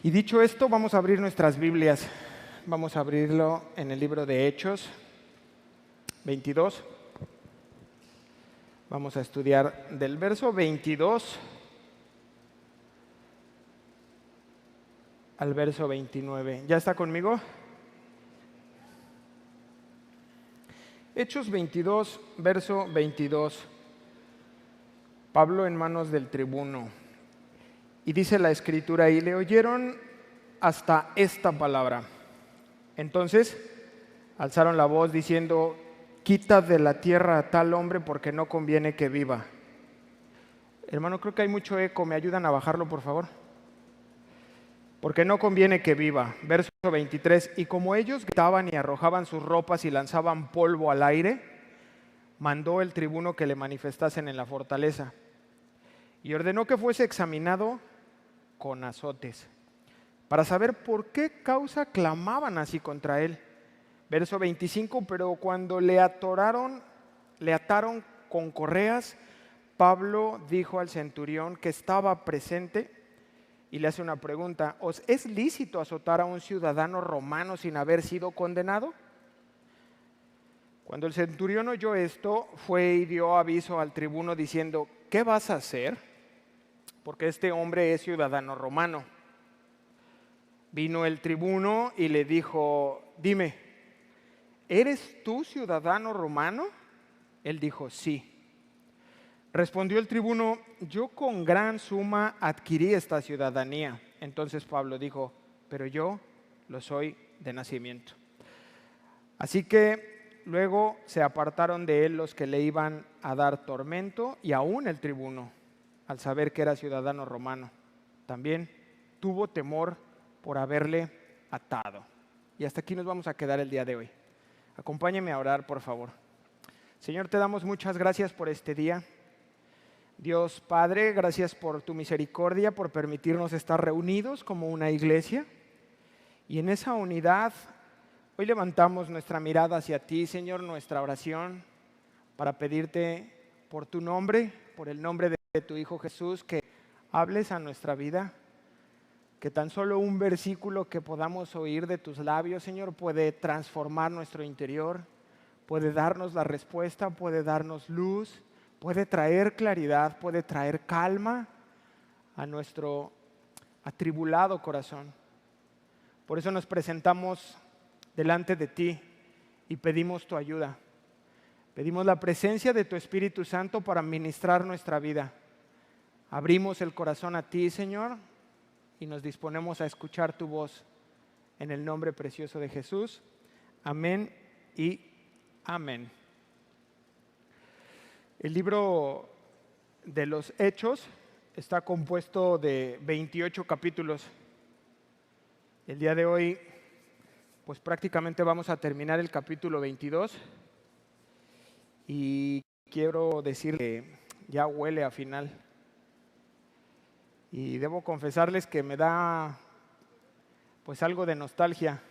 Y dicho esto, vamos a abrir nuestras Biblias. Vamos a abrirlo en el libro de Hechos 22. Vamos a estudiar del verso 22 al verso 29. ¿Ya está conmigo? Hechos 22, verso 22. Pablo en manos del tribuno. Y dice la escritura, y le oyeron hasta esta palabra. Entonces alzaron la voz diciendo, quita de la tierra a tal hombre porque no conviene que viva. Hermano, creo que hay mucho eco, ¿me ayudan a bajarlo, por favor? Porque no conviene que viva. Verso 23, y como ellos gritaban y arrojaban sus ropas y lanzaban polvo al aire, mandó el tribuno que le manifestasen en la fortaleza y ordenó que fuese examinado con azotes, para saber por qué causa clamaban así contra él. Verso 25, pero cuando le ataron con correas, Pablo dijo al centurión que estaba presente y le hace una pregunta, ¿os es lícito azotar a un ciudadano romano sin haber sido condenado? Cuando el centurión oyó esto, fue y dio aviso al tribuno diciendo, ¿qué vas a hacer? Porque este hombre es ciudadano romano. Vino el tribuno y le dijo, dime, ¿eres tú ciudadano romano? Él dijo, sí. Respondió el tribuno, yo con gran suma adquirí esta ciudadanía. Entonces Pablo dijo, pero yo lo soy de nacimiento. Así que luego se apartaron de él los que le iban a dar tormento y aún el tribuno, al saber que era ciudadano romano, también tuvo temor por haberle atado. Y hasta aquí nos vamos a quedar el día de hoy. Acompáñeme a orar, por favor. Señor, te damos muchas gracias por este día. Dios Padre, gracias por tu misericordia, por permitirnos estar reunidos como una iglesia. Y en esa unidad, hoy levantamos nuestra mirada hacia ti, Señor, nuestra oración, para pedirte por tu nombre, por el nombre de tu Hijo Jesús, que hables a nuestra vida, que tan solo un versículo que podamos oír de tus labios, Señor, puede transformar nuestro interior, puede darnos la respuesta, puede darnos luz, puede traer claridad, puede traer calma a nuestro atribulado corazón. Por eso nos presentamos delante de ti y pedimos tu ayuda. Pedimos la presencia de tu Espíritu Santo para ministrar nuestra vida. Abrimos el corazón a ti, Señor, y nos disponemos a escuchar tu voz en el nombre precioso de Jesús. Amén y amén. El libro de los Hechos está compuesto de 28 capítulos. El día de hoy, pues prácticamente vamos a terminar el capítulo 22 y quiero decir que ya huele a final. Y debo confesarles que me da pues algo de nostalgia.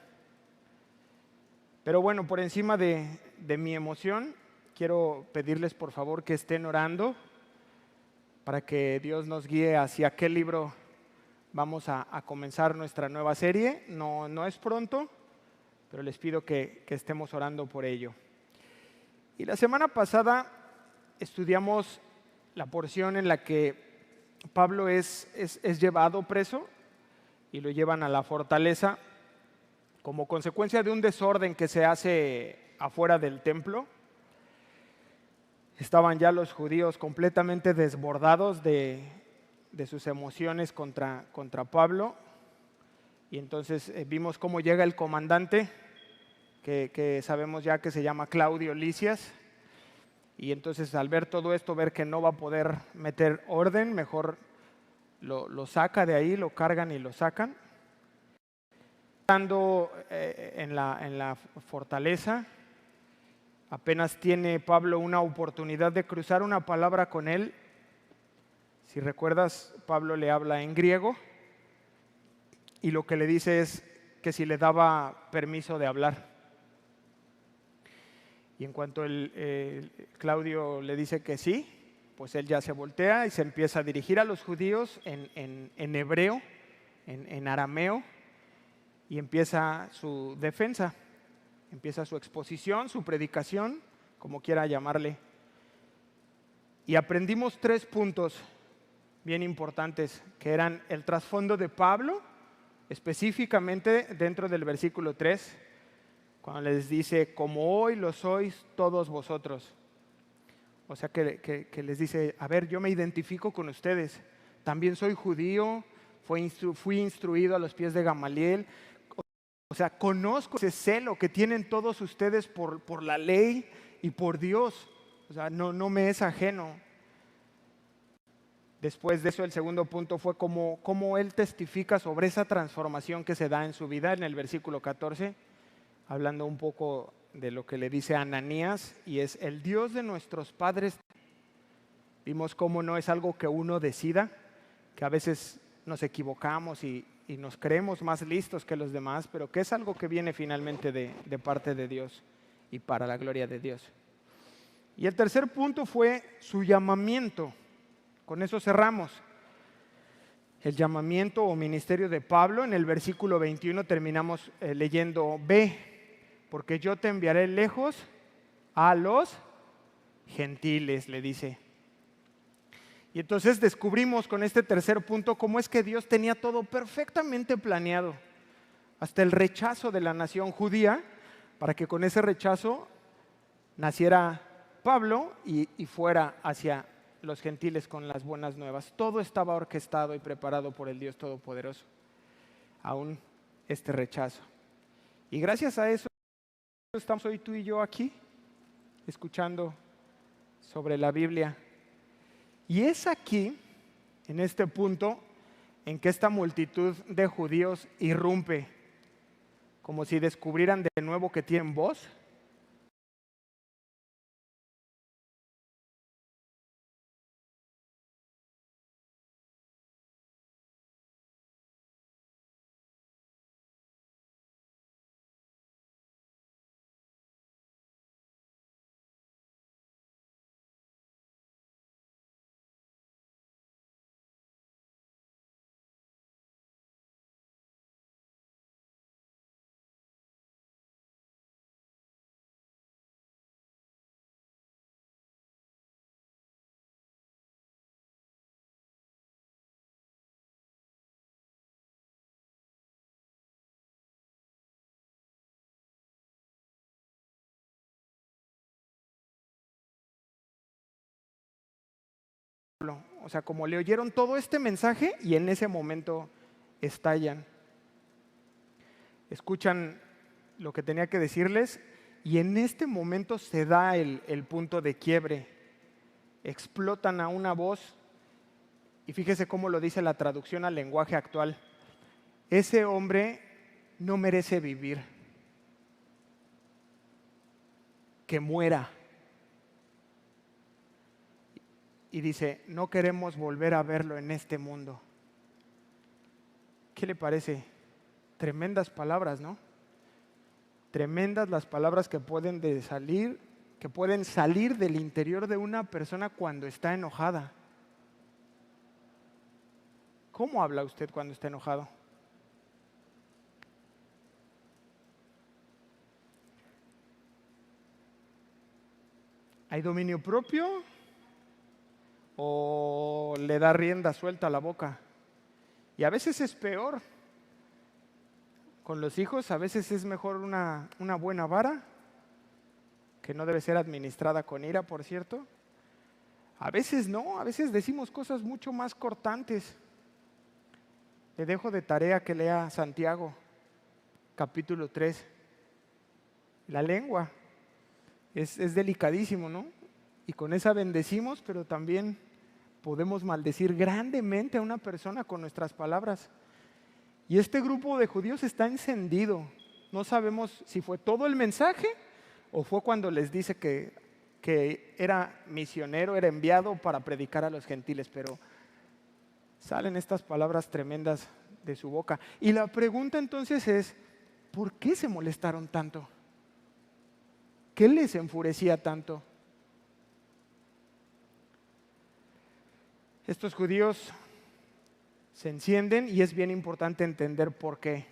Pero bueno, por encima de mi emoción, quiero pedirles por favor que estén orando para que Dios nos guíe hacia qué libro vamos a comenzar nuestra nueva serie. No es pronto, pero les pido que estemos orando por ello. Y la semana pasada estudiamos la porción en la que Pablo es llevado preso y lo llevan a la fortaleza como consecuencia de un desorden que se hace afuera del templo. Estaban ya los judíos completamente desbordados de sus emociones contra Pablo. Y entonces vimos cómo llega el comandante, que sabemos ya que se llama Claudio Lisias. Y entonces al ver todo esto, ver que no va a poder meter orden, mejor lo saca de ahí, lo cargan y lo sacan. Estando en la fortaleza, apenas tiene Pablo una oportunidad de cruzar una palabra con él. Si recuerdas, Pablo le habla en griego y lo que le dice es que si le daba permiso de hablar. Y en cuanto Claudio le dice que sí, pues él ya se voltea y se empieza a dirigir a los judíos en hebreo en arameo, y empieza su defensa, empieza su exposición, su predicación, como quiera llamarle. Y aprendimos 3 puntos bien importantes, que eran el trasfondo de Pablo, específicamente dentro del versículo 3, cuando les dice, como hoy lo sois todos vosotros. O sea que les dice, a ver, yo me identifico con ustedes, también soy judío, fui instruido a los pies de Gamaliel, o sea, conozco ese celo que tienen todos ustedes por la ley y por Dios, o sea, no me es ajeno. Después de eso, el segundo punto fue cómo él testifica sobre esa transformación que se da en su vida en el versículo 14, hablando un poco de lo que le dice a Ananías, y es el Dios de nuestros padres. Vimos cómo no es algo que uno decida, que a veces nos equivocamos y nos creemos más listos que los demás, pero que es algo que viene finalmente de parte de Dios y para la gloria de Dios. Y el tercer punto fue su llamamiento. Con eso cerramos. El llamamiento o ministerio de Pablo. En el versículo 21 terminamos leyendo, ve, porque yo te enviaré lejos a los gentiles, le dice. Y entonces descubrimos con este tercer punto cómo es que Dios tenía todo perfectamente planeado, hasta el rechazo de la nación judía, para que con ese rechazo naciera Pablo y fuera hacia los gentiles con las buenas nuevas. Todo estaba orquestado y preparado por el Dios Todopoderoso, aún este rechazo. Y gracias a eso estamos hoy tú y yo aquí, escuchando sobre la Biblia. Y es aquí, en este punto, en que esta multitud de judíos irrumpe, como si descubrieran de nuevo que tienen voz. O sea, como le oyeron todo este mensaje y en ese momento estallan. Escuchan lo que tenía que decirles y en este momento se da el punto de quiebre. Explotan a una voz y fíjese cómo lo dice la traducción al lenguaje actual. Ese hombre no merece vivir. Que muera. Y dice, no queremos volver a verlo en este mundo. ¿Qué le parece? Tremendas palabras, ¿no? Tremendas las palabras que pueden salir del interior de una persona cuando está enojada. ¿Cómo habla usted cuando está enojado? ¿Hay dominio propio? ¿O le da rienda suelta a la boca? Y a veces es peor. Con los hijos a veces es mejor una buena vara, que no debe ser administrada con ira, por cierto. A veces no, a veces decimos cosas mucho más cortantes. Le dejo de tarea que lea Santiago, capítulo 3. La lengua es delicadísimo, ¿no? Y con esa bendecimos, pero también podemos maldecir grandemente a una persona con nuestras palabras. Y este grupo de judíos está encendido. No sabemos si fue todo el mensaje o fue cuando les dice que era misionero, era enviado para predicar a los gentiles, pero salen estas palabras tremendas de su boca. Y la pregunta entonces es, ¿por qué se molestaron tanto? ¿Qué les enfurecía tanto? Estos judíos Se encienden y es bien importante entender por qué.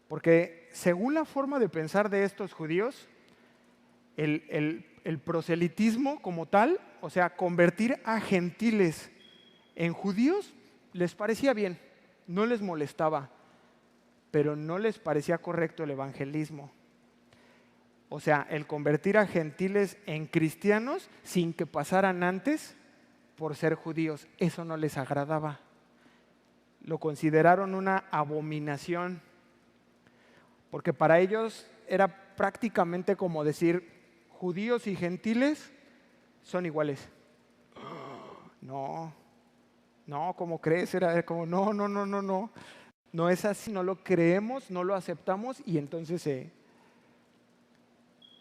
Porque según la forma de pensar de estos judíos, el proselitismo como tal, o sea, convertir a gentiles en judíos, les parecía bien, no les molestaba, pero no les parecía correcto el evangelismo. O sea, el convertir a gentiles en cristianos sin que pasaran antes por ser judíos, eso no les agradaba. Lo consideraron una abominación, porque para ellos era prácticamente como decir, judíos y gentiles son iguales. No, no, ¿cómo crees? Era como, no, no es así, no lo creemos, no lo aceptamos y entonces,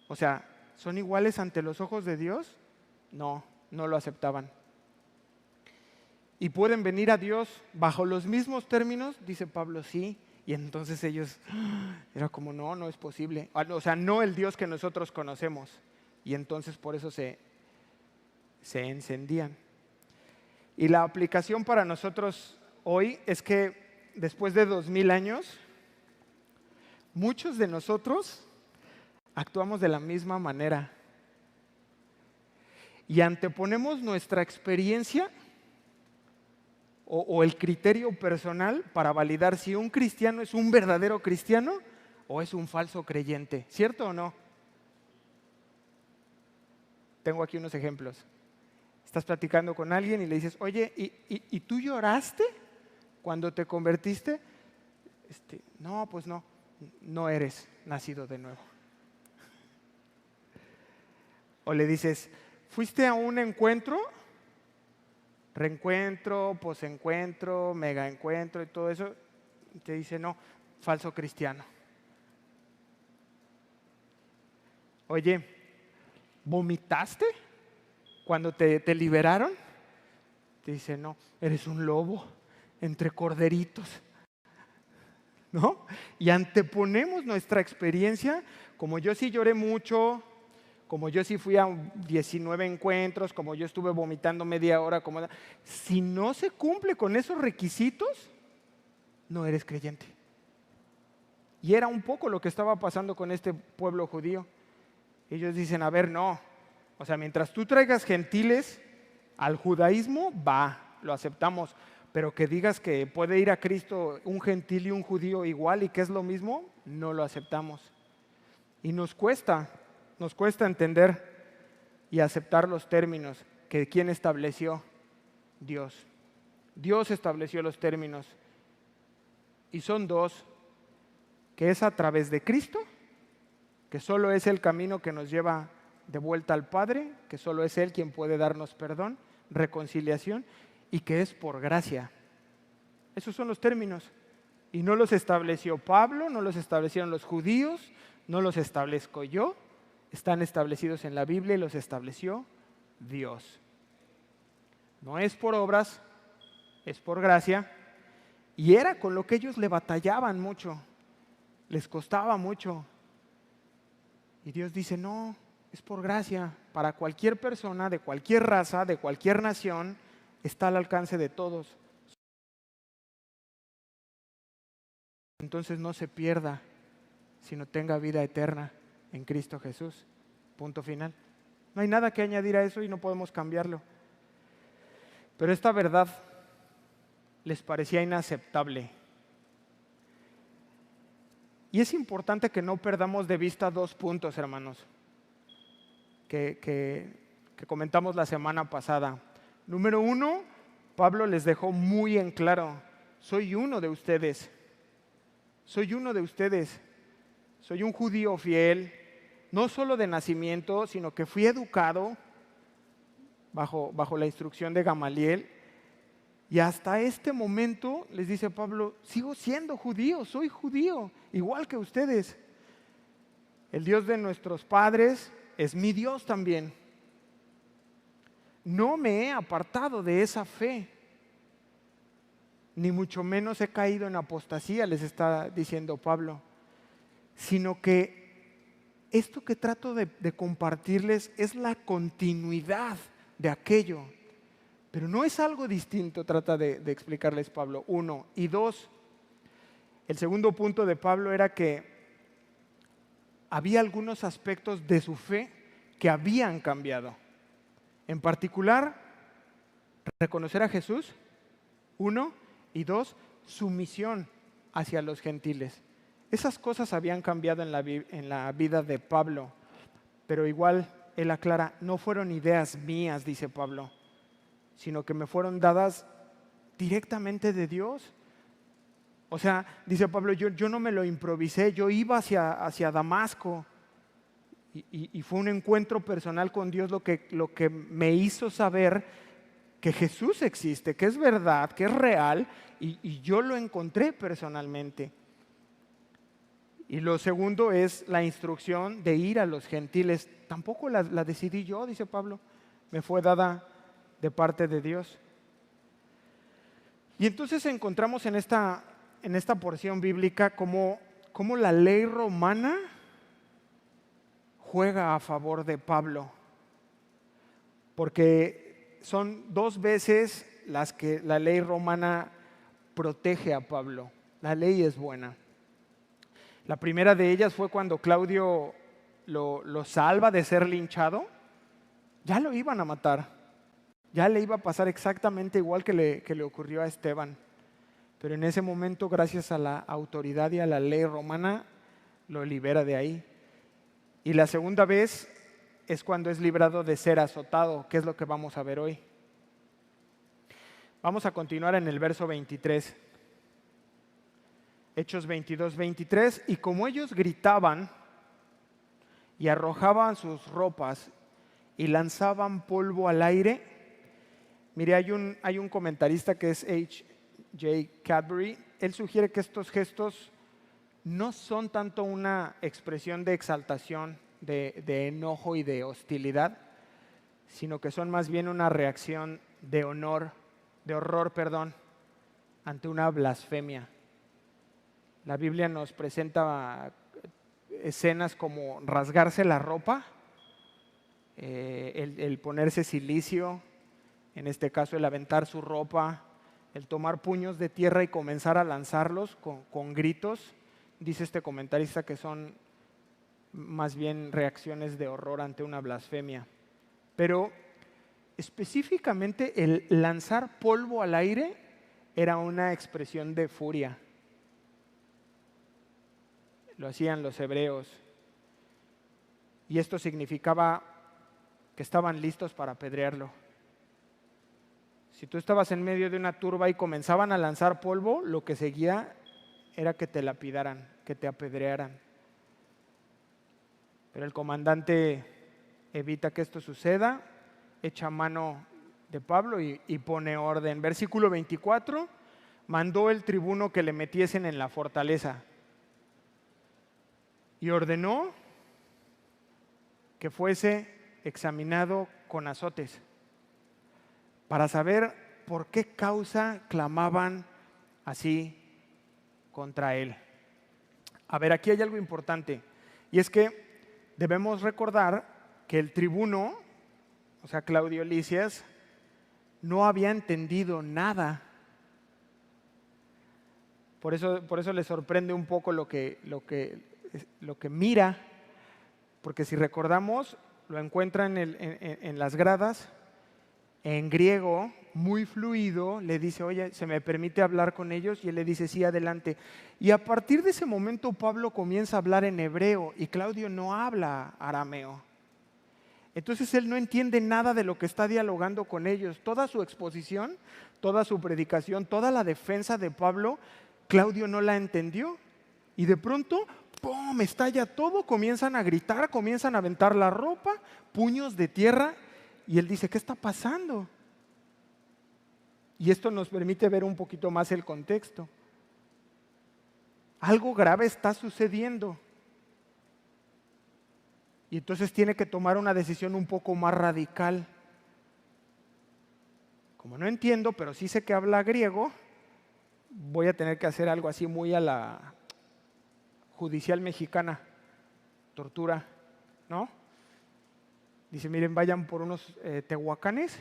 o sea, ¿son iguales ante los ojos de Dios? No, no lo aceptaban. ¿Y pueden venir a Dios bajo los mismos términos? Dice Pablo, sí. Y entonces ellos, era como, no es posible. O sea, no el Dios que nosotros conocemos. Y entonces por eso se encendían. Y la aplicación para nosotros hoy es que después de 2000 años, muchos de nosotros actuamos de la misma manera. Y anteponemos nuestra experiencia o el criterio personal para validar si un cristiano es un verdadero cristiano o es un falso creyente. ¿Cierto o no? Tengo aquí unos ejemplos. Estás platicando con alguien y le dices, oye, ¿y tú lloraste cuando te convertiste? No, pues no eres nacido de nuevo. O le dices, ¿fuiste a un encuentro? Reencuentro, posencuentro, mega encuentro y todo eso. Y te dice, no, falso cristiano. Oye, ¿vomitaste cuando te liberaron? Te dice, no, eres un lobo entre corderitos. ¿No? Y anteponemos nuestra experiencia, como yo sí lloré mucho, como yo sí fui a 19 encuentros, como yo estuve vomitando media hora, si no se cumple con esos requisitos, no eres creyente. Y era un poco lo que estaba pasando con este pueblo judío. Ellos dicen, a ver, no, o sea, mientras tú traigas gentiles al judaísmo, lo aceptamos, pero que digas que puede ir a Cristo un gentil y un judío igual y que es lo mismo, no lo aceptamos. Y nos cuesta entender y aceptar los términos que ¿quién estableció? Dios. Dios estableció los términos. Y son dos, que es a través de Cristo, que solo es el camino que nos lleva de vuelta al Padre, que solo es Él quien puede darnos perdón, reconciliación, y que es por gracia. Esos son los términos. Y no los estableció Pablo, no los establecieron los judíos, no los establezco yo. Están establecidos en la Biblia y los estableció Dios. No es por obras, es por gracia. Y era con lo que ellos le batallaban mucho, les costaba mucho. Y Dios dice, no, es por gracia. Para cualquier persona, de cualquier raza, de cualquier nación, está al alcance de todos. Entonces no se pierda, sino tenga vida eterna en Cristo Jesús. Punto final. No hay nada que añadir a eso y no podemos cambiarlo. Pero esta verdad les parecía inaceptable. Y es importante que no perdamos de vista dos puntos, hermanos, que comentamos la semana pasada. Número uno, Pablo les dejó muy en claro, soy uno de ustedes. Soy uno de ustedes. Soy un judío fiel, no solo de nacimiento, sino que fui educado bajo la instrucción de Gamaliel. Y hasta este momento, les dice Pablo, sigo siendo judío, soy judío, igual que ustedes. El Dios de nuestros padres es mi Dios también. No me he apartado de esa fe, ni mucho menos he caído en apostasía, les está diciendo Pablo, sino que esto que trato de compartirles es la continuidad de aquello. Pero no es algo distinto, trata de explicarles Pablo, uno. Y dos, el segundo punto de Pablo era que había algunos aspectos de su fe que habían cambiado. En particular, reconocer a Jesús, uno, y dos, su misión hacia los gentiles. Esas cosas habían cambiado en la vida de Pablo, pero igual él aclara, no fueron ideas mías, dice Pablo, sino que me fueron dadas directamente de Dios. O sea, dice Pablo, yo no me lo improvisé, yo iba hacia Damasco y fue un encuentro personal con Dios lo que me hizo saber que Jesús existe, que es verdad, que es real, y yo lo encontré personalmente. Y lo segundo es la instrucción de ir a los gentiles. Tampoco la decidí yo, dice Pablo, me fue dada de parte de Dios. Y entonces encontramos en esta porción bíblica cómo la ley romana juega a favor de Pablo, porque son 2 veces las que la ley romana protege a Pablo. La ley es buena. La primera de ellas fue cuando Claudio lo salva de ser linchado. Ya lo iban a matar, ya le iba a pasar exactamente igual que le ocurrió a Esteban. Pero en ese momento, gracias a la autoridad y a la ley romana, lo libera de ahí. Y la segunda vez es cuando es librado de ser azotado, que es lo que vamos a ver hoy. Vamos a continuar en el verso 23. Hechos 22, 23. Y como ellos gritaban y arrojaban sus ropas y lanzaban polvo al aire. Mire, hay un comentarista que es H.J. Cadbury. Él sugiere que estos gestos no son tanto una expresión de exaltación, de enojo y de hostilidad, sino que son más bien una reacción de horror, ante una blasfemia. La Biblia nos presenta escenas como rasgarse la ropa, el ponerse cilicio, en este caso el aventar su ropa, el tomar puños de tierra y comenzar a lanzarlos con gritos. Dice este comentarista que son más bien reacciones de horror ante una blasfemia. Pero específicamente el lanzar polvo al aire era una expresión de furia. Lo hacían los hebreos. Y esto significaba que estaban listos para apedrearlo. Si tú estabas en medio de una turba y comenzaban a lanzar polvo, lo que seguía era que te lapidaran, que te apedrearan. Pero el comandante evita que esto suceda, echa mano de Pablo y pone orden. Versículo 24, mandó el tribuno que le metiesen en la fortaleza y ordenó que fuese examinado con azotes para saber por qué causa clamaban así contra él. A ver, aquí hay algo importante, y es que debemos recordar que el tribuno, o sea, Claudio Lisias, no había entendido nada. Por eso le sorprende un poco lo que mira, porque si recordamos, lo encuentra en las gradas, en griego, muy fluido, le dice, oye, ¿se me permite hablar con ellos? Y él le dice, sí, adelante. Y a partir de ese momento Pablo comienza a hablar en hebreo y Claudio no habla arameo. Entonces él no entiende nada de lo que está dialogando con ellos. Toda su exposición, toda su predicación, toda la defensa de Pablo, Claudio no la entendió. Y de pronto, ¡pum!, estalla todo, comienzan a gritar, comienzan a aventar la ropa, puños de tierra. Y él dice, ¿qué está pasando? Y esto nos permite ver un poquito más el contexto. Algo grave está sucediendo. Y entonces tiene que tomar una decisión un poco más radical. Como no entiendo, pero sí sé que habla griego, voy a tener que hacer algo así muy a la judicial mexicana, tortura, ¿no? Dice, miren, vayan por unos tehuacanes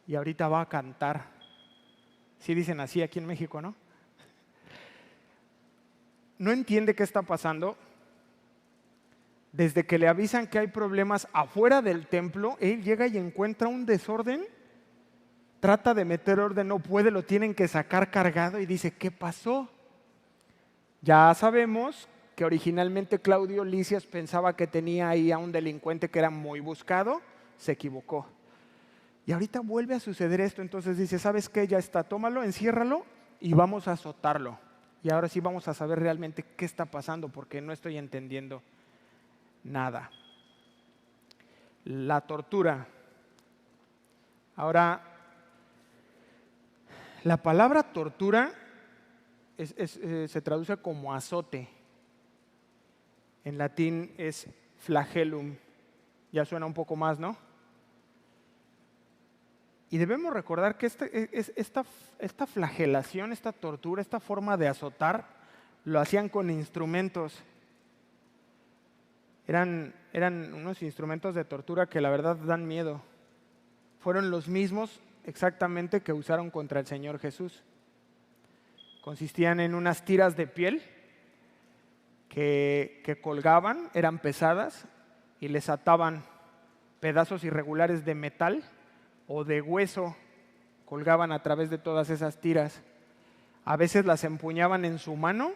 y ahorita va a cantar. Sí dicen así aquí en México, ¿no? No entiende qué está pasando. Desde que le avisan que hay problemas afuera del templo, él llega y encuentra un desorden, trata de meter orden, no puede, lo tienen que sacar cargado y dice, ¿qué pasó? Ya sabemos que originalmente Claudio Lisias pensaba que tenía ahí a un delincuente que era muy buscado, se equivocó. Y ahorita vuelve a suceder esto, entonces dice, ¿sabes qué? Ya está, tómalo, enciérralo y vamos a azotarlo. Y ahora sí vamos a saber realmente qué está pasando, porque no estoy entendiendo nada. La tortura. Ahora, la palabra tortura se traduce como azote. En latín es flagellum. Ya suena un poco más, ¿no? Y debemos recordar que esta flagelación, esta tortura, esta forma de azotar, lo hacían con instrumentos. Eran unos instrumentos de tortura que la verdad dan miedo. Fueron los mismos exactamente que usaron contra el Señor Jesús. Consistían en unas tiras de piel que colgaban, eran pesadas, y les ataban pedazos irregulares de metal o de hueso, colgaban a través de todas esas tiras. A veces las empuñaban en su mano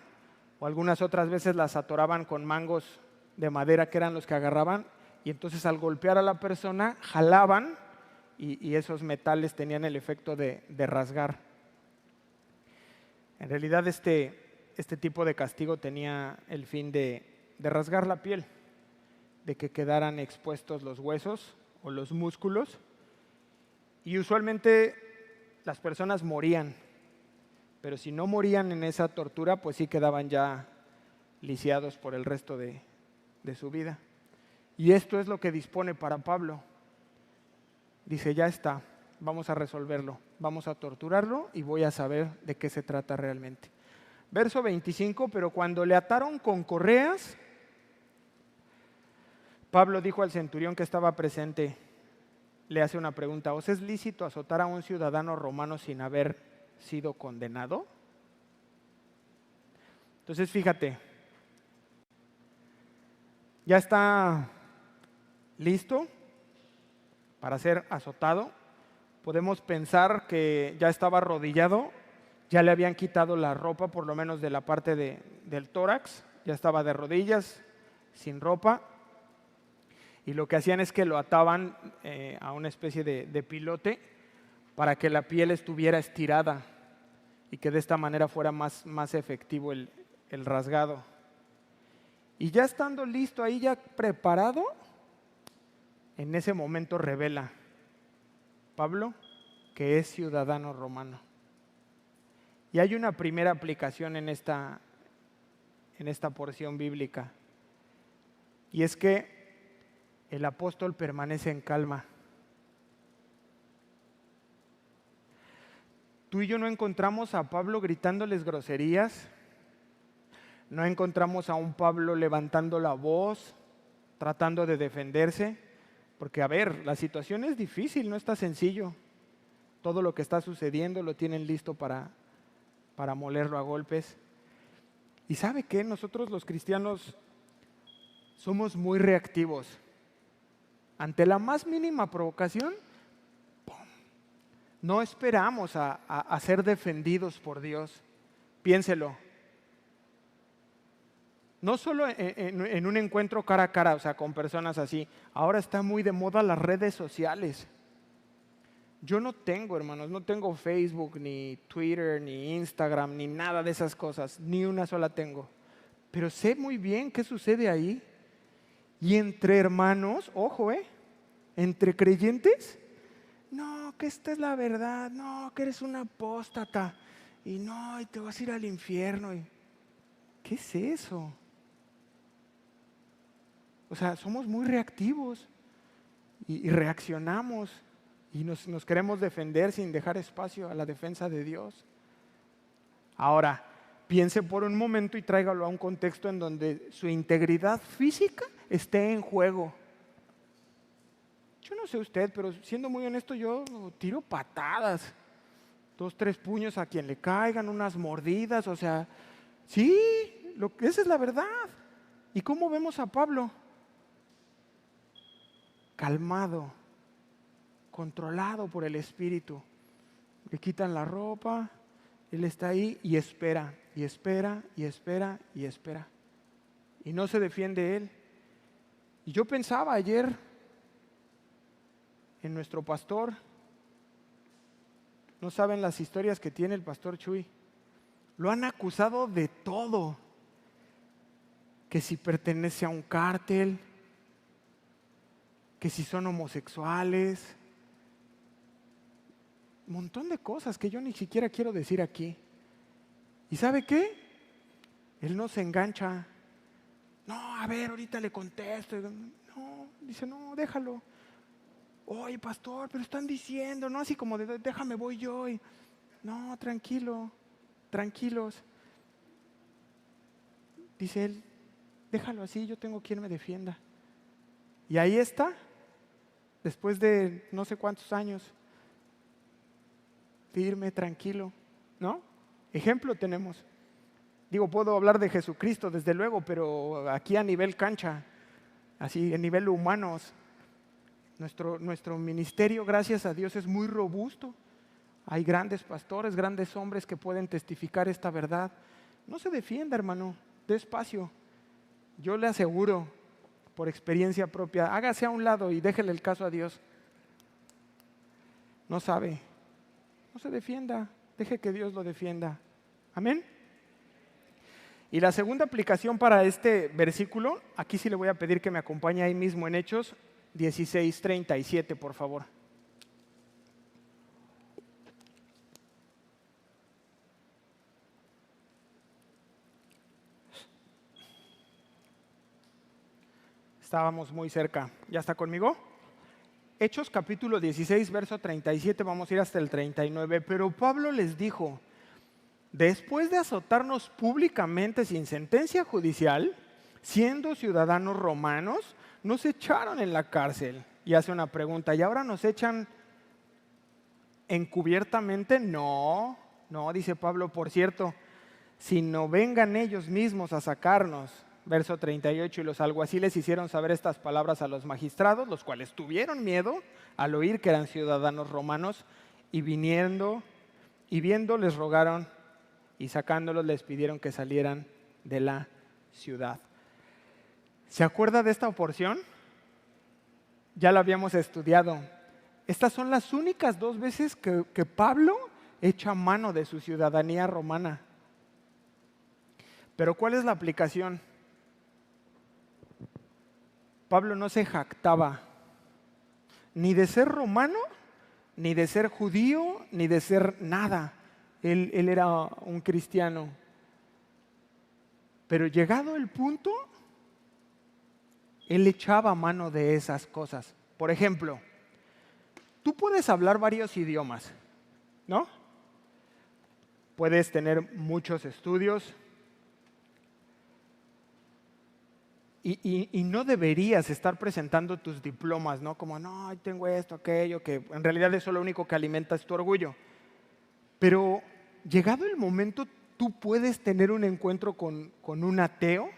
o algunas otras veces las atoraban con mangos de madera que eran los que agarraban, y entonces al golpear a la persona jalaban y esos metales tenían el efecto de rasgar. En realidad este tipo de castigo tenía el fin de rasgar la piel, de que quedaran expuestos los huesos o los músculos, y usualmente las personas morían, pero si no morían en esa tortura, pues sí quedaban ya lisiados por el resto de su vida. Y esto es lo que dispone para Pablo. Dice, ya está, vamos a resolverlo, vamos a torturarlo y voy a saber de qué se trata realmente. Verso 25, pero cuando le ataron con correas, Pablo dijo al centurión que estaba presente, le hace una pregunta, ¿os es lícito azotar a un ciudadano romano sin haber sido condenado? Entonces fíjate, ya está listo para ser azotado. Podemos pensar que ya estaba arrodillado, ya le habían quitado la ropa, por lo menos de la parte del tórax, ya estaba de rodillas, sin ropa, y lo que hacían es que lo ataban a una especie de pilote para que la piel estuviera estirada y que de esta manera fuera más efectivo el rasgado. Y ya estando listo ahí, ya preparado, en ese momento revela Pablo que es ciudadano romano. Y hay una primera aplicación en esta porción bíblica, y es que el apóstol permanece en calma. Tú y yo no encontramos a Pablo gritándoles groserías, no encontramos a un Pablo levantando la voz, tratando de defenderse, porque a ver, la situación es difícil, no está sencillo. Todo lo que está sucediendo lo tienen listo para molerlo a golpes. ¿Y sabe qué? Nosotros los cristianos somos muy reactivos. Ante la más mínima provocación, ¡pum!, no esperamos a ser defendidos por Dios. Piénselo. No solo en un encuentro cara a cara, o sea, con personas así. Ahora está muy de moda las redes sociales. Yo no tengo, hermanos, no tengo Facebook, ni Twitter, ni Instagram, ni nada de esas cosas. Ni una sola tengo. Pero sé muy bien qué sucede ahí. Y entre hermanos, ojo, entre creyentes, no, que esta es la verdad, no, que eres una apóstata, y no, y te vas a ir al infierno. ¿Qué es eso? O sea, somos muy reactivos y reaccionamos y nos queremos defender sin dejar espacio a la defensa de Dios. Ahora, piense por un momento y tráigalo a un contexto en donde su integridad física esté en juego. Yo no sé usted, pero siendo muy honesto, yo tiro patadas. 2, 3 puños a quien le caigan, unas mordidas, o sea, sí, esa es la verdad. ¿Y cómo vemos a Pablo? Calmado, controlado por el Espíritu. Le quitan la ropa, él está ahí y espera, y espera, y espera, y espera. Y no se defiende él. Y yo pensaba ayer en nuestro pastor. No saben las historias que tiene el pastor Chuy. Lo han acusado de todo. Que si pertenece a un cártel, que si son homosexuales, un montón de cosas que yo ni siquiera quiero decir aquí. ¿Y sabe qué? Él no se engancha. No, a ver, ahorita le contesto. No, dice, no, déjalo. Oye, pastor, pero están diciendo, ¿no? Así como de, déjame, voy yo. No, tranquilo, tranquilos. Dice él, déjalo así, yo tengo quien me defienda. Y ahí está, después de no sé cuántos años, firme, tranquilo, ¿no? Ejemplo tenemos. Digo, puedo hablar de Jesucristo, desde luego, pero aquí a nivel cancha, así a nivel humanos, nuestro ministerio, gracias a Dios, es muy robusto. Hay grandes pastores, grandes hombres que pueden testificar esta verdad. No se defienda, hermano, despacio. Yo le aseguro, por experiencia propia, hágase a un lado y déjele el caso a Dios. No sabe, no se defienda, deje que Dios lo defienda. Amén. Y la segunda aplicación para este versículo, aquí sí le voy a pedir que me acompañe ahí mismo en Hechos 16:37, por favor. Estábamos muy cerca. ¿Ya está conmigo? Hechos capítulo 16, verso 37, vamos a ir hasta el 39. Pero Pablo les dijo, después de azotarnos públicamente sin sentencia judicial, siendo ciudadanos romanos, nos echaron en la cárcel. Y hace una pregunta, ¿y ahora nos echan encubiertamente? No, dice Pablo, por cierto, si no vengan ellos mismos a sacarnos. Verso 38, y los alguaciles hicieron saber estas palabras a los magistrados, los cuales tuvieron miedo al oír que eran ciudadanos romanos, y viendo les rogaron, y sacándolos les pidieron que salieran de la ciudad. ¿Se acuerda de esta porción? Ya la habíamos estudiado. Estas son las únicas 2 veces que Pablo echa mano de su ciudadanía romana. Pero ¿cuál es la aplicación? Pablo no se jactaba ni de ser romano, ni de ser judío, ni de ser nada. Él era un cristiano. Pero llegado el punto, él echaba mano de esas cosas. Por ejemplo, tú puedes hablar varios idiomas, ¿no? Puedes tener muchos estudios. Y no deberías estar presentando tus diplomas, ¿no? Como, no, tengo esto, aquello, que en realidad eso lo único que alimenta es tu orgullo. Pero llegado el momento, tú puedes tener un encuentro con un ateo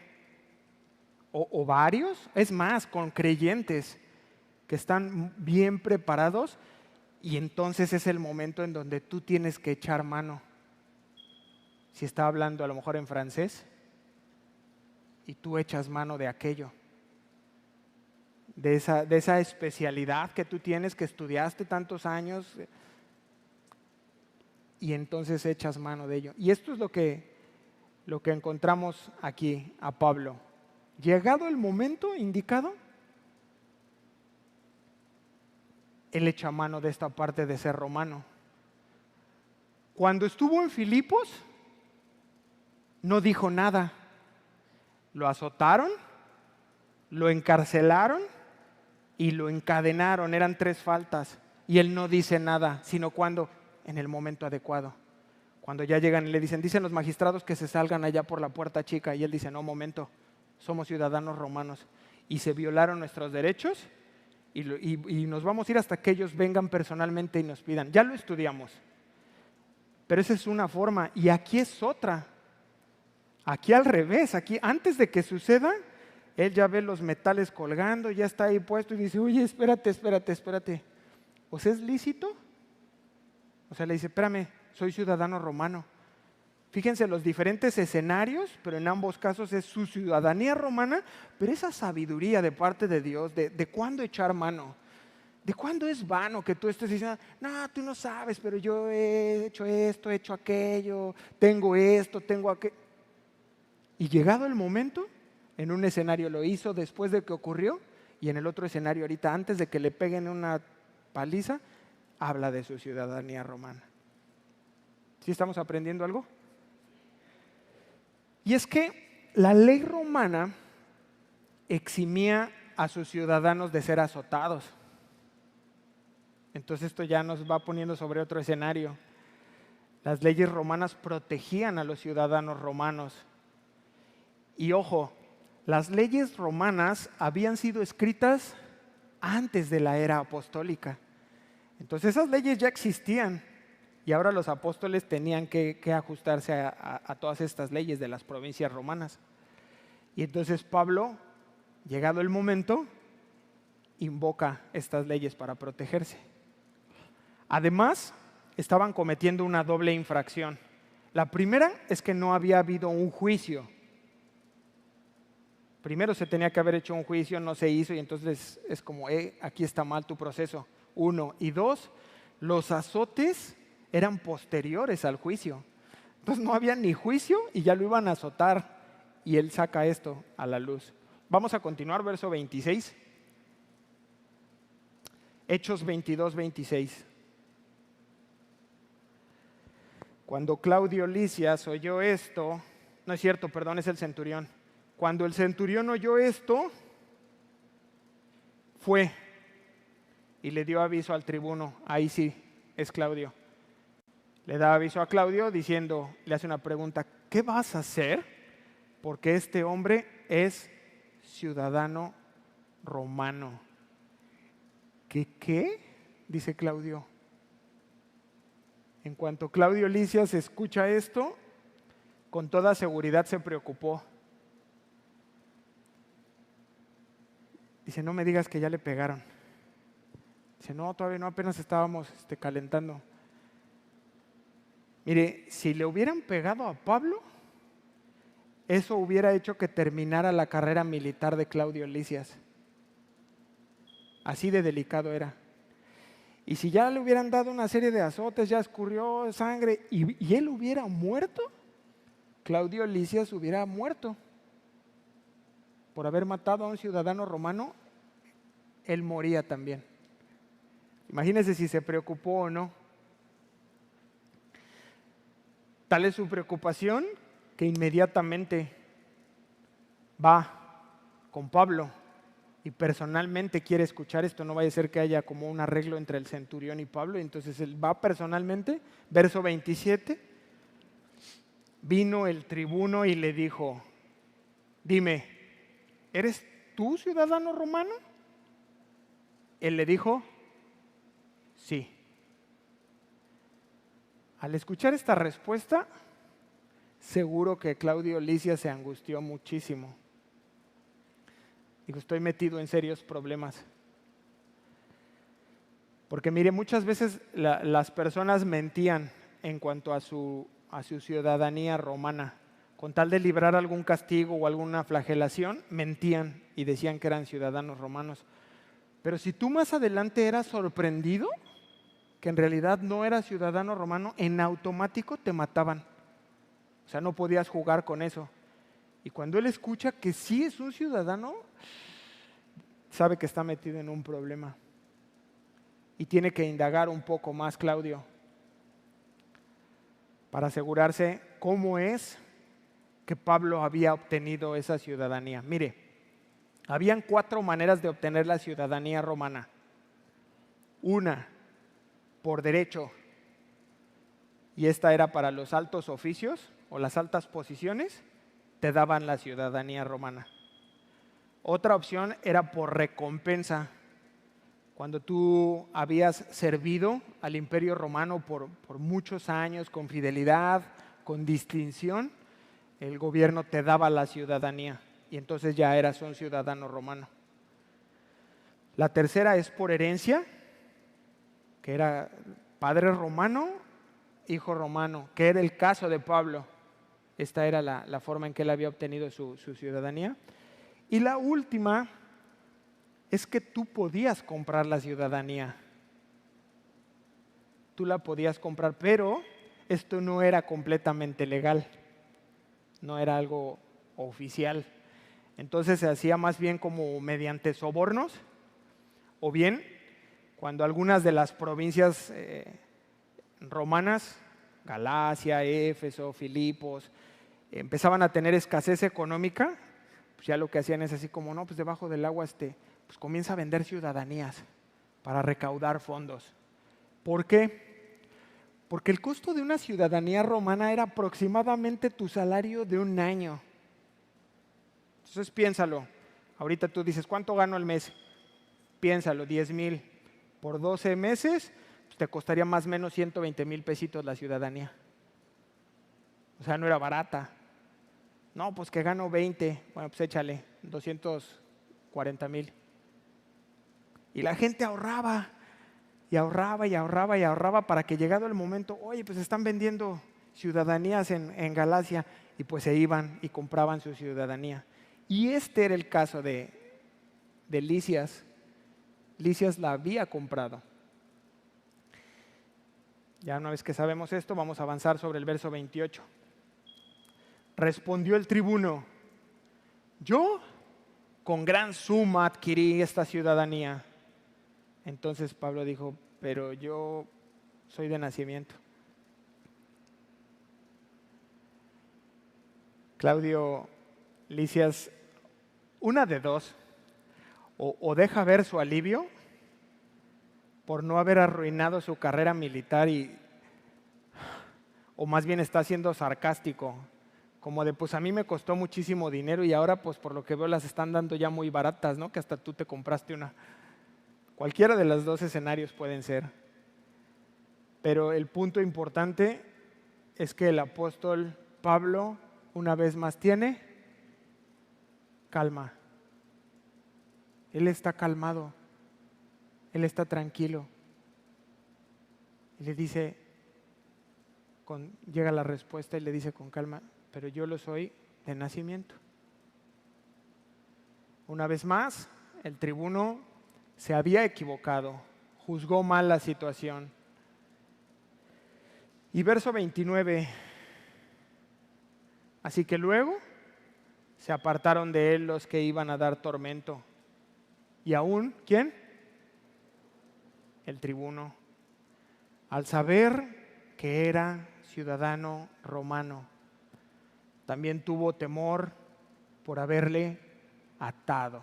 o varios, es más, con creyentes que están bien preparados, y entonces es el momento en donde tú tienes que echar mano. Si está hablando a lo mejor en francés, y tú echas mano de aquello, de esa especialidad que tú tienes, que estudiaste tantos años, y entonces echas mano de ello. Y esto es lo que encontramos aquí a Pablo. Llegado el momento indicado, él echa mano de esta parte de ser romano. Cuando estuvo en Filipos, no dijo nada. Lo azotaron, lo encarcelaron y lo encadenaron. Eran 3 faltas. Y él no dice nada, sino cuando, en el momento adecuado. Cuando ya llegan y le dicen los magistrados que se salgan allá por la puerta chica. Y él dice, no, momento, somos ciudadanos romanos. Y se violaron nuestros derechos y nos vamos a ir hasta que ellos vengan personalmente y nos pidan. Ya lo estudiamos, pero esa es una forma y aquí es otra. Aquí al revés, aquí antes de que suceda, él ya ve los metales colgando, ya está ahí puesto y dice, oye, espérate. ¿O sea, es lícito? O sea, le dice, espérame, soy ciudadano romano. Fíjense los diferentes escenarios, pero en ambos casos es su ciudadanía romana, pero esa sabiduría de parte de Dios, de cuándo echar mano, de cuándo es vano que tú estés diciendo, no, tú no sabes, pero yo he hecho esto, he hecho aquello, tengo esto, tengo aquello. Y llegado el momento, en un escenario lo hizo después de que ocurrió, y en el otro escenario ahorita, antes de que le peguen una paliza, habla de su ciudadanía romana. ¿Sí estamos aprendiendo algo? Y es que la ley romana eximía a sus ciudadanos de ser azotados. Entonces esto ya nos va poniendo sobre otro escenario. Las leyes romanas protegían a los ciudadanos romanos. Y ojo, las leyes romanas habían sido escritas antes de la era apostólica. Entonces esas leyes ya existían. Y ahora los apóstoles tenían que ajustarse a todas estas leyes de las provincias romanas. Y entonces Pablo, llegado el momento, invoca estas leyes para protegerse. Además, estaban cometiendo una doble infracción. La primera es que no había habido un juicio. Primero se tenía que haber hecho un juicio, no se hizo y entonces es como, aquí está mal tu proceso. 1. Y 2, los azotes eran posteriores al juicio. Entonces no había ni juicio y ya lo iban a azotar. Y él saca esto a la luz. Vamos a continuar, verso 26. Hechos 22, 26. Cuando Claudio Lisias oyó esto, no es cierto, perdón, es el centurión. Cuando el centurión oyó esto, fue y le dio aviso al tribuno. Ahí sí, es Claudio. Le da aviso a Claudio diciendo, le hace una pregunta, ¿qué vas a hacer? Porque este hombre es ciudadano romano. ¿Qué? Dice Claudio. En cuanto Claudio Lisias escucha esto, con toda seguridad se preocupó. Dice, no me digas que ya le pegaron. Dice, no, todavía no, apenas estábamos calentando. Mire, si le hubieran pegado a Pablo, eso hubiera hecho que terminara la carrera militar de Claudio Lisias. Así de delicado era. Y si ya le hubieran dado una serie de azotes, ya escurrió sangre y él hubiera muerto, Claudio Lisias hubiera muerto. Por haber matado a un ciudadano romano, él moría también. Imagínense si se preocupó o no. Tal es su preocupación que inmediatamente va con Pablo y personalmente quiere escuchar esto. No vaya a ser que haya como un arreglo entre el centurión y Pablo. Entonces él va personalmente. Verso 27. Vino el tribuno y le dijo, dime, ¿eres tú ciudadano romano? Él le dijo, sí. Al escuchar esta respuesta, seguro que Claudio Lisias se angustió muchísimo. Digo, estoy metido en serios problemas. Porque mire, muchas veces las personas mentían en cuanto a su ciudadanía romana. Con tal de librar algún castigo o alguna flagelación, mentían y decían que eran ciudadanos romanos. Pero si tú más adelante eras sorprendido que en realidad no eras ciudadano romano, en automático te mataban. O sea, no podías jugar con eso. Y cuando él escucha que sí es un ciudadano, sabe que está metido en un problema. Y tiene que indagar un poco más, Claudio, para asegurarse cómo es que Pablo había obtenido esa ciudadanía. Mire, habían 4 maneras de obtener la ciudadanía romana. Una, por derecho, y esta era para los altos oficios o las altas posiciones, te daban la ciudadanía romana. Otra opción era por recompensa. cuando tú habías servido al Imperio Romano por muchos años con fidelidad, con distinción, el gobierno te daba la ciudadanía y entonces ya eras un ciudadano romano. La tercera es por herencia, que era padre romano, hijo romano, que era el caso de Pablo. Esta era la forma en que él había obtenido su ciudadanía. Y la última es que tú podías comprar la ciudadanía. Tú la podías comprar, pero esto no era completamente legal, no era algo oficial. Entonces se hacía más bien como mediante sobornos, o bien cuando algunas de las provincias romanas, Galacia, Éfeso, Filipos, empezaban a tener escasez económica, pues ya lo que hacían es así como, no, pues debajo del agua pues comienza a vender ciudadanías para recaudar fondos. ¿Por qué? Porque el costo de una ciudadanía romana era aproximadamente tu salario de un año. Entonces piénsalo, ahorita tú dices, ¿cuánto gano al mes? Piénsalo, 10,000 por 12 meses, pues te costaría más o menos 120,000 pesitos la ciudadanía. O sea, no era barata. No, pues que gano 20, bueno, pues échale, 240,000. Y la gente ahorraba, y ahorraba, y ahorraba, y ahorraba para que llegado el momento, oye, pues están vendiendo ciudadanías en Galacia, y pues se iban y compraban su ciudadanía. Y este era el caso de Lisias. Lisias la había comprado. Ya una vez que sabemos esto, vamos a avanzar sobre el verso 28. Respondió el tribuno, yo con gran suma adquirí esta ciudadanía. Entonces Pablo dijo, pero yo soy de nacimiento. Claudio Lisias, una de dos, o deja ver su alivio por no haber arruinado su carrera militar o más bien está siendo sarcástico, como de pues a mí me costó muchísimo dinero y ahora pues por lo que veo las están dando ya muy baratas, ¿no? Que hasta tú te compraste una. Cualquiera de los dos escenarios pueden ser. Pero el punto importante es que el apóstol Pablo una vez más tiene calma. Él está calmado, él está tranquilo. Y le dice, llega la respuesta y le dice con calma, pero yo lo soy de nacimiento. Una vez más, el tribuno se había equivocado, juzgó mal la situación. Y verso 29, así que luego se apartaron de él los que iban a dar tormento. Y aún, ¿quién? El tribuno. Al saber que era ciudadano romano, también tuvo temor por haberle atado.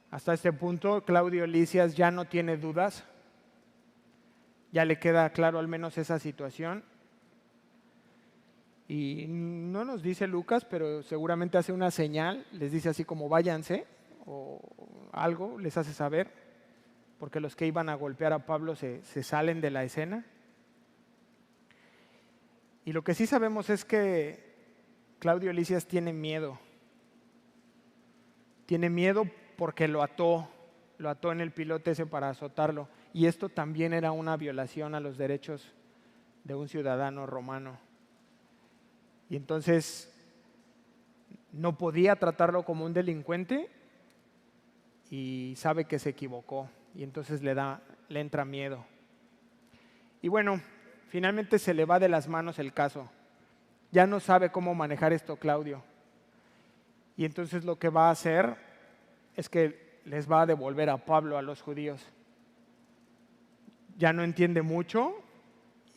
Hasta este punto, Claudio Lisias ya no tiene dudas, ya le queda claro al menos esa situación. Y no nos dice Lucas, pero seguramente hace una señal, les dice así como váyanse, o algo les hace saber, porque los que iban a golpear a Pablo se salen de la escena. Y lo que sí sabemos es que Claudio Lisias tiene miedo. Tiene miedo porque lo ató en el pilote ese para azotarlo. Y esto también era una violación a los derechos de un ciudadano romano. Y entonces no podía tratarlo como un delincuente y sabe que se equivocó. Y entonces le entra miedo. Y bueno, finalmente se le va de las manos el caso. Ya no sabe cómo manejar esto Claudio. Y entonces lo que va a hacer es que les va a devolver a Pablo a los judíos. Ya no entiende mucho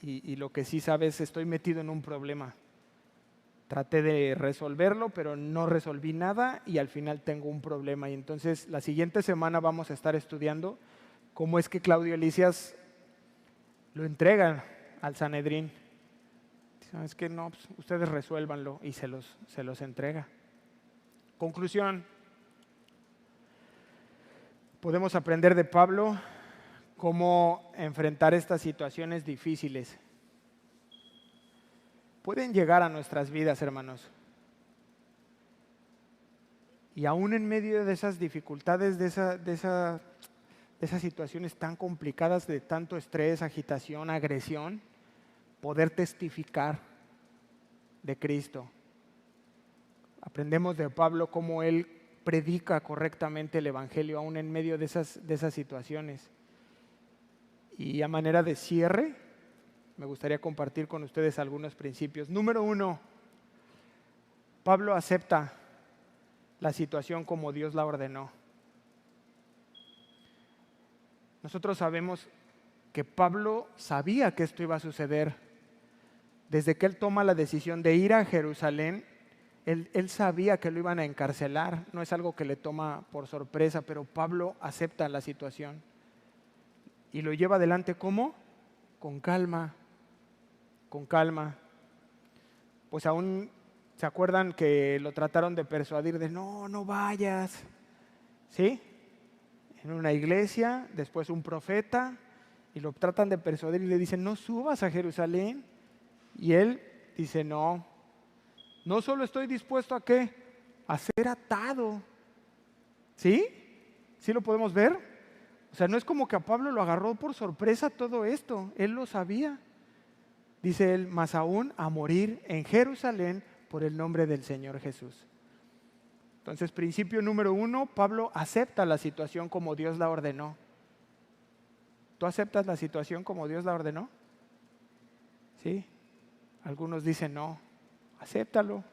y lo que sí sabe es estoy metido en un problema. Traté de resolverlo, pero no resolví nada y al final tengo un problema. Y entonces la siguiente semana vamos a estar estudiando cómo es que Claudio Lisias lo entrega al Sanedrín. Es que no, pues, ustedes resuélvanlo y se los entrega. Conclusión. Podemos aprender de Pablo cómo enfrentar estas situaciones difíciles. Pueden llegar a nuestras vidas, hermanos. Y aún en medio de esas dificultades, de esas situaciones tan complicadas, de tanto estrés, agitación, agresión, poder testificar de Cristo. Aprendemos de Pablo cómo él predica correctamente el Evangelio aún en medio de esas situaciones. Y a manera de cierre, me gustaría compartir con ustedes algunos principios. Número 1, Pablo acepta la situación como Dios la ordenó. Nosotros sabemos que Pablo sabía que esto iba a suceder. Desde que él toma la decisión de ir a Jerusalén, él sabía que lo iban a encarcelar. No es algo que le toma por sorpresa, pero Pablo acepta la situación y lo lleva adelante. ¿Cómo? Con calma, con calma. Pues aún se acuerdan que lo trataron de persuadir de no vayas, ¿sí? En una iglesia, después un profeta, y lo tratan de persuadir y le dicen, no subas a Jerusalén. Y él dice, no solo estoy dispuesto a ¿qué? A ser atado. ¿Sí? ¿Sí lo podemos ver? O sea, no es como que a Pablo lo agarró por sorpresa todo esto, él lo sabía. Dice él, más aún a morir en Jerusalén por el nombre del Señor Jesús. Entonces, principio número 1, Pablo acepta la situación como Dios la ordenó. ¿Tú aceptas la situación como Dios la ordenó? ¿Sí? Algunos dicen no, acéptalo.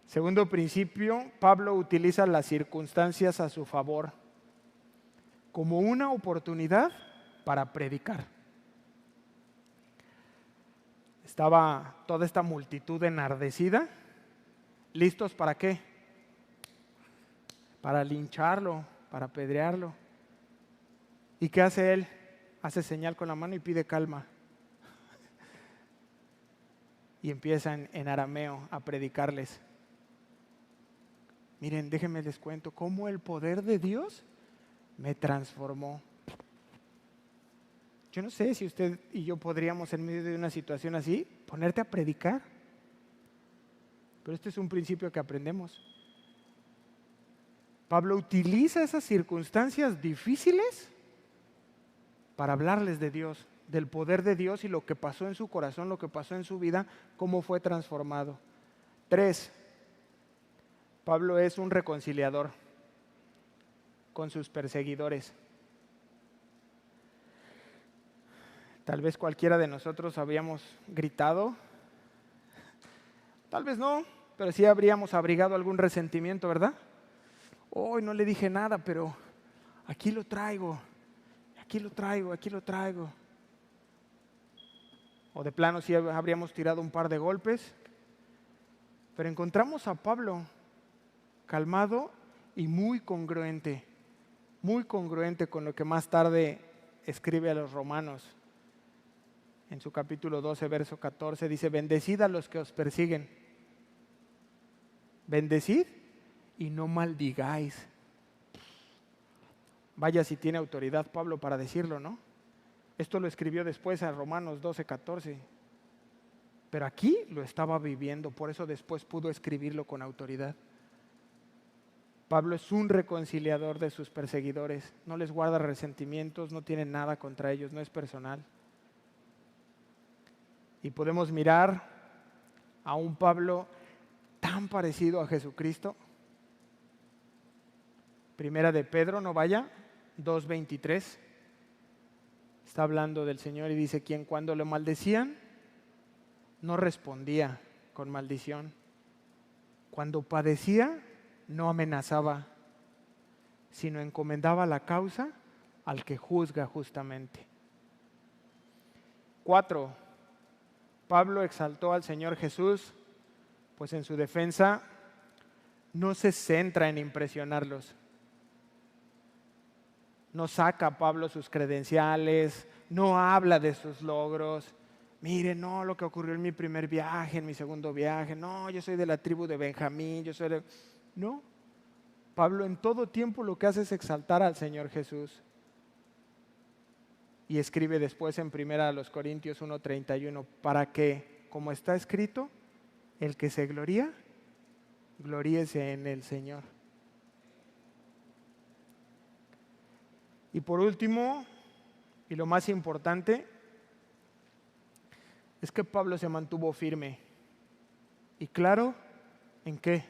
Segundo principio, Pablo utiliza las circunstancias a su favor como una oportunidad para predicar. Estaba toda esta multitud enardecida, ¿listos para qué? Para lincharlo, para apedrearlo. ¿Y qué hace él? Hace señal con la mano y pide calma. Y empieza en arameo a predicarles. Miren, déjenme les cuento cómo el poder de Dios me transformó. Yo no sé si usted y yo podríamos en medio de una situación así ponerte a predicar. Pero este es un principio que aprendemos. Pablo utiliza esas circunstancias difíciles para hablarles de Dios, del poder de Dios y lo que pasó en su corazón, lo que pasó en su vida, cómo fue transformado. 3, Pablo es un reconciliador con sus perseguidores. Tal vez cualquiera de nosotros habríamos gritado, tal vez no, pero sí habríamos abrigado algún resentimiento, ¿verdad? Hoy no le dije nada, pero aquí lo traigo. O de plano sí habríamos tirado un par de golpes. Pero encontramos a Pablo calmado y muy congruente con lo que más tarde escribe a los romanos. En su capítulo 12, verso 14, dice, bendecid a los que os persiguen. Bendecid y no maldigáis. Vaya si tiene autoridad Pablo para decirlo, ¿no? Esto lo escribió después a Romanos 12, 14. Pero aquí lo estaba viviendo, por eso después pudo escribirlo con autoridad. Pablo es un reconciliador de sus perseguidores, no les guarda resentimientos, no tiene nada contra ellos, no es personal. Y podemos mirar a un Pablo tan parecido a Jesucristo. Primera de Pedro, no vaya, 2:23. Está hablando del Señor y dice, quien cuando lo maldecían, no respondía con maldición. Cuando padecía, no amenazaba, sino encomendaba la causa al que juzga justamente. 4, Pablo exaltó al Señor Jesús, pues en su defensa no se centra en impresionarlos. No saca Pablo sus credenciales, no habla de sus logros. Mire, no, lo que ocurrió en mi primer viaje, en mi segundo viaje, no, yo soy de la tribu de Benjamín, No. Pablo en todo tiempo lo que hace es exaltar al Señor Jesús. Y escribe después en 1 Corintios 1:31, para que, como está escrito, el que se gloría, gloríese en el Señor. Y por último, y lo más importante, es que Pablo se mantuvo firme. Y claro, ¿en qué?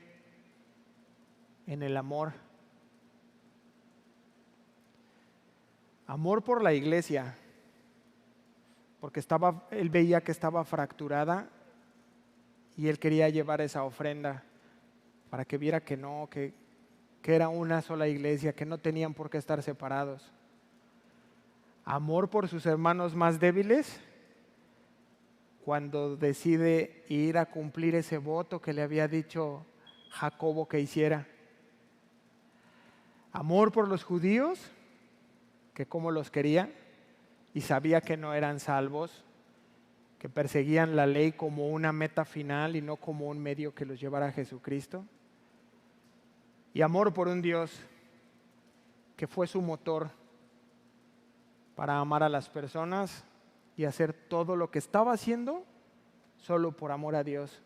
En el amor. Amor por la iglesia, porque él veía que estaba fracturada y él quería llevar esa ofrenda para que viera que no, que era una sola iglesia, que no tenían por qué estar separados. Amor por sus hermanos más débiles, cuando decide ir a cumplir ese voto que le había dicho Jacobo que hiciera. Amor por los judíos, que como los quería y sabía que no eran salvos, que perseguían la ley como una meta final y no como un medio que los llevara a Jesucristo. Y amor por un Dios que fue su motor para amar a las personas y hacer todo lo que estaba haciendo solo por amor a Dios,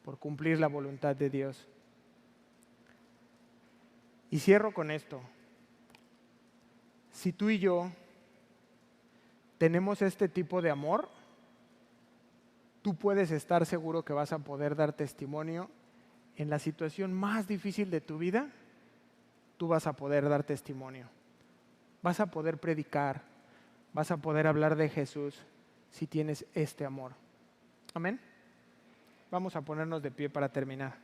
por cumplir la voluntad de Dios. Y cierro con esto. Si tú y yo tenemos este tipo de amor, tú puedes estar seguro que vas a poder dar testimonio en la situación más difícil de tu vida. Tú vas a poder dar testimonio. Vas a poder predicar. Vas a poder hablar de Jesús si tienes este amor. Amén. Vamos a ponernos de pie para terminar.